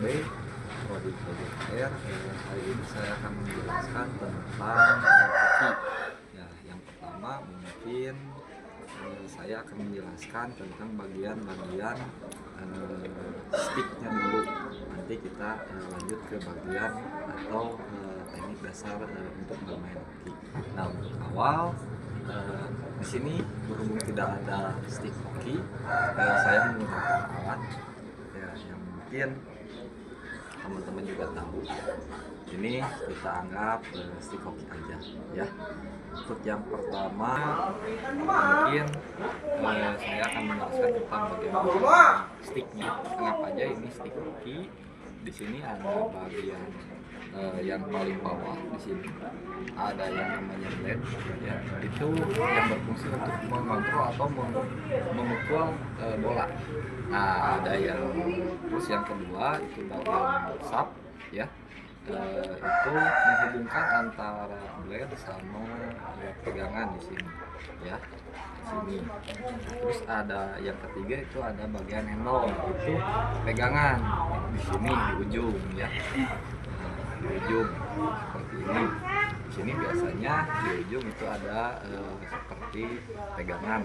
B, Prodi Project Air. Hari ini saya akan menjelaskan tentang hoki. Ya, yang pertama mungkin saya akan menjelaskan tentang bagian-bagian sticknya dulu. Nanti kita lanjut ke bagian atau teknik dasar untuk bermain hoki. Nah, untuk awal di sini berhubung tidak ada stick hoki, saya menggunakan alat ya yang mungkin teman-teman juga tahu. Ini kita anggap stick hoki aja ya. Untuk yang pertama mungkin saya akan menjelaskan tentang bagaimana sticknya. Anggap aja ini stick hoki. Di sini ada bagian yang paling bawah di sini ada yang namanya blade ya, itu yang berfungsi untuk mengontrol atau memukul bola. Nah, ada yang terus yang kedua itu bagian sap ya, itu menghubungkan antara blade sama pegangan di sini ya, di sini. Terus ada yang ketiga itu ada bagian handle, itu pegangan di sini di ujung ya, di ujung seperti ini. Di sini biasanya di ujung itu ada seperti pegangan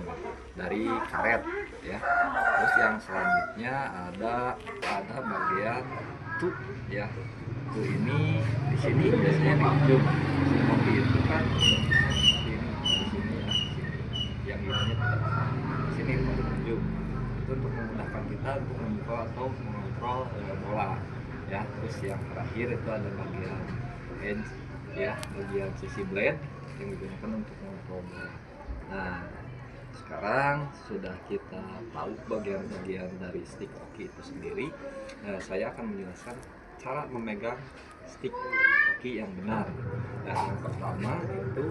dari karet ya. Terus yang selanjutnya ada bagian tub ya. Tuh ini di sini biasanya di ujung. Si kopi itu kan seperti ini di sini ya. Yang ininya tidak di sini di ujung. Itu untuk memudahkan kita untuk memukul atau mengontrol bola ya. Terus yang terakhir itu ada bagian edge ya, bagian sisi blade yang digunakan untuk mengontrol bola. Nah, sekarang sudah kita tahu bagian-bagian dari stick hoki itu sendiri, saya akan menjelaskan cara memegang stick hoki yang benar. Nah, yang pertama itu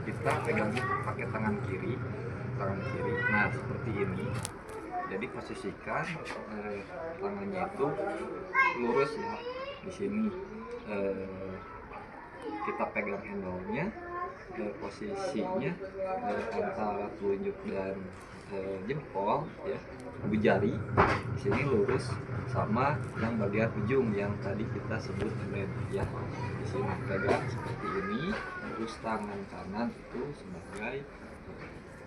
kita pegang pakai tangan kiri, nah seperti ini. Jadi posisikan tangannya itu lurus ya, di sini kita pegang handle-nya, posisinya antara telunjuk dan jempol ya, ibu jari di sini lurus sama yang bagian ujung yang tadi kita sebut blade ya. Di sini pegang seperti ini, terus tangan kanan itu sebagai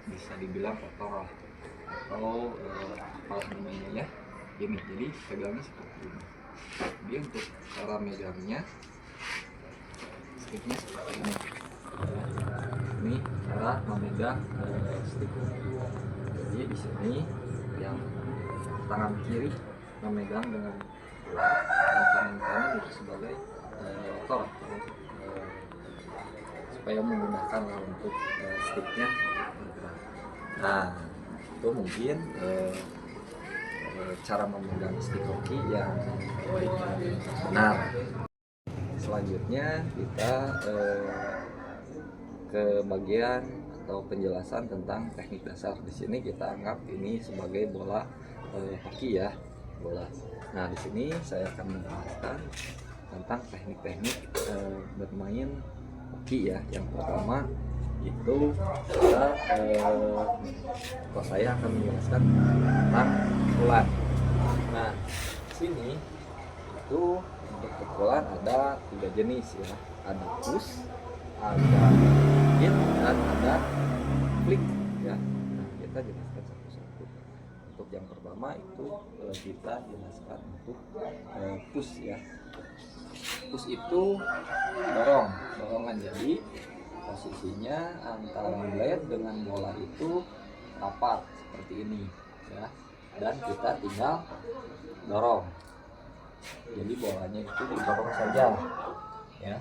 bisa dibilang kotor atau apa namanya ya, ini. Jadi pegangnya seperti ini. Jadi untuk cara megangnya sticknya seperti ini. Ini cara memegang stick. Jadi di sini yang tangan kiri memegang dengan dan tangan kanan itu sebagai rotor supaya memudahkan untuk sticknya bergerak. Nah, itu mungkin cara memegang stick hoki yang baik dan benar. Selanjutnya kita ke bagian atau penjelasan tentang teknik dasar. Di sini kita anggap ini sebagai bola hoki ya, bola. Nah, di sini saya akan menjelaskan tentang teknik-teknik bermain hoki ya. Yang pertama itu kita saya akan menjelaskan tentang pukulan. Nah, di sini itu untuk pukulan ada 3 jenis ya, ada push, ada hit, dan ada flick ya. Nah, kita jelaskan satu-satu. Untuk yang pertama itu kita jelaskan untuk push ya. Push itu dorongan, jadi posisinya antara blade dengan bola itu rapat seperti ini ya, dan kita tinggal dorong. Jadi bolanya itu didorong saja ya.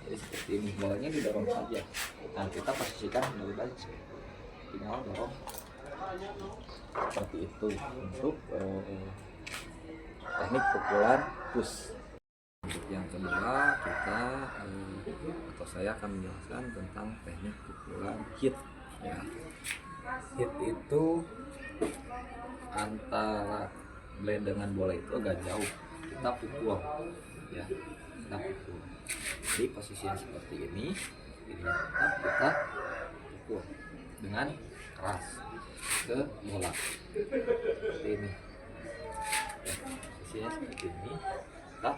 Jadi seperti ini, bolanya didorong saja. Nah, kita posisikan kembali lagi, tinggal dorong seperti itu untuk teknik pukulan push. Untuk yang kedua kita atau saya akan menjelaskan tentang teknik pukulan hit ya. Hit itu antara blade dengan bola itu agak jauh, kita pukul ya, kita pukul. Jadi posisinya seperti ini, kita pukul dengan keras ke bola seperti ini. Posisinya seperti ini, kita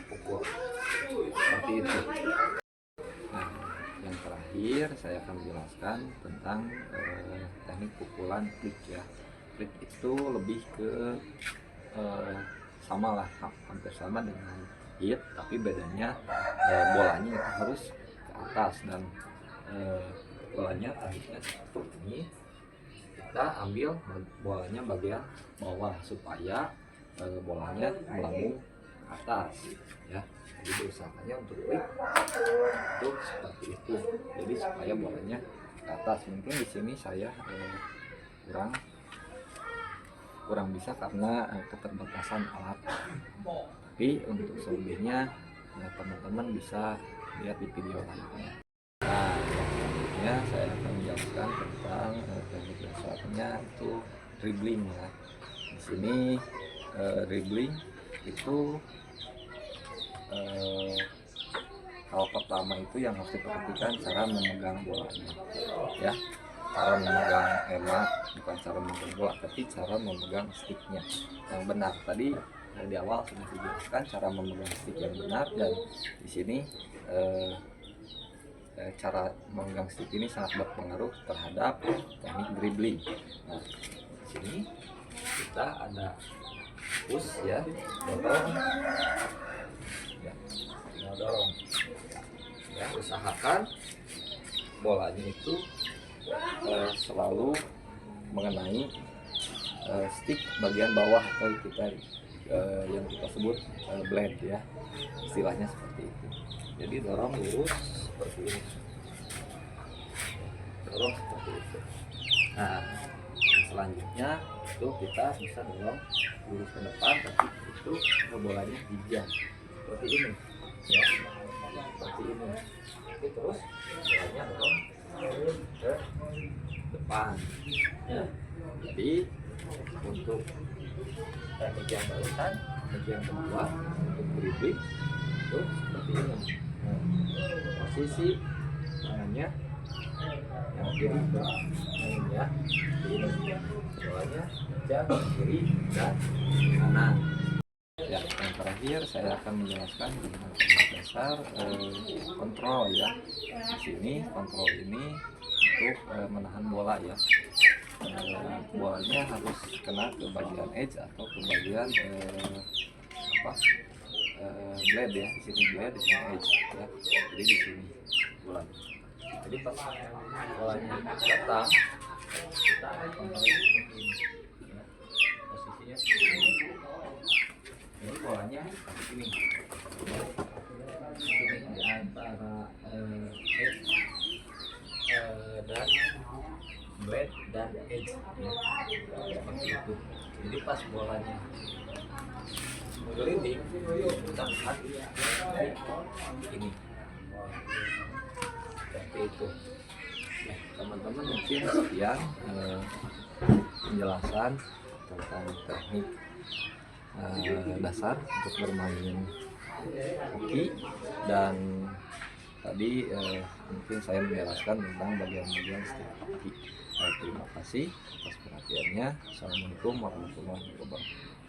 pukul seperti itu. Nah, yang terakhir saya akan menjelaskan tentang teknik pukulan flick ya. Flick itu lebih ke sama lah, hampir sama dengan hit, tapi bedanya bolanya itu harus ke atas dan bolanya tekniknya seperti ini. Kita ambil bolanya bagian bawah supaya bolanya melambung ke atas ya. Jadi berusahakannya untuk flick itu seperti itu. Jadi supaya bolanya ke atas. Mungkin di sini saya kurang bisa karena keterbatasan alat. Tapi untuk selebihnya teman-teman bisa lihat di video lainnya. Nah, selanjutnya saya akan menjelaskan tentang teknik dasarnya itu dribbling ya. Di sini dribbling itu hal pertama itu yang harus diperhatikan cara memegang bolanya ya. Cara memegang bukan cara memegang bola, tapi cara memegang sticknya yang benar. Tadi di awal sudah dijelaskan cara memegang stick yang benar, dan di sini cara memegang stick ini sangat berpengaruh terhadap teknik dribbling. Nah, di sini kita ada push ya, dorong ya, dorong ya. Usahakan bolanya itu selalu mengenai stick bagian bawah atau yang kita sebut blade ya, istilahnya seperti itu. Jadi dorong lurus seperti ini, dorong seperti itu. Nah, selanjutnya itu kita bisa dorong lurus ke depan, tapi itu bolanya hijau seperti ini ya, seperti ini. Jadi terus bolanya dorong ke depan ya. Jadi untuk teknik yang barusan, teknik yang kedua untuk dribbling itu seperti ini. Nah, posisi tangannya yang kiri ini ya, ini bolanya jam kiri dan kanan ya. Yang terakhir saya akan menjelaskan tentang dasar kontrol ya. Di sini kontrol ini untuk menahan bola ya. Bolanya harus kena ke bagian edge atau ke bagian blade ya. Di sini blade, di sini edge ya. Jadi di sini bola. Jadi pas bolanya datang, kita kontrol seperti ini ya. Posisinya seperti ini. Ini bolanya seperti ini. Ini di antara edge dan blade dan edge ya, seperti itu. Jadi pas bolanya menggelinding, kita lihat ini seperti itu. Nah, teman-teman mungkin sekian penjelasan tentang teknik dasar untuk bermain hoki, dan tadi mungkin saya menjelaskan tentang bagian-bagian stick hoki. Terima kasih atas perhatiannya. Assalamualaikum warahmatullahi wabarakatuh.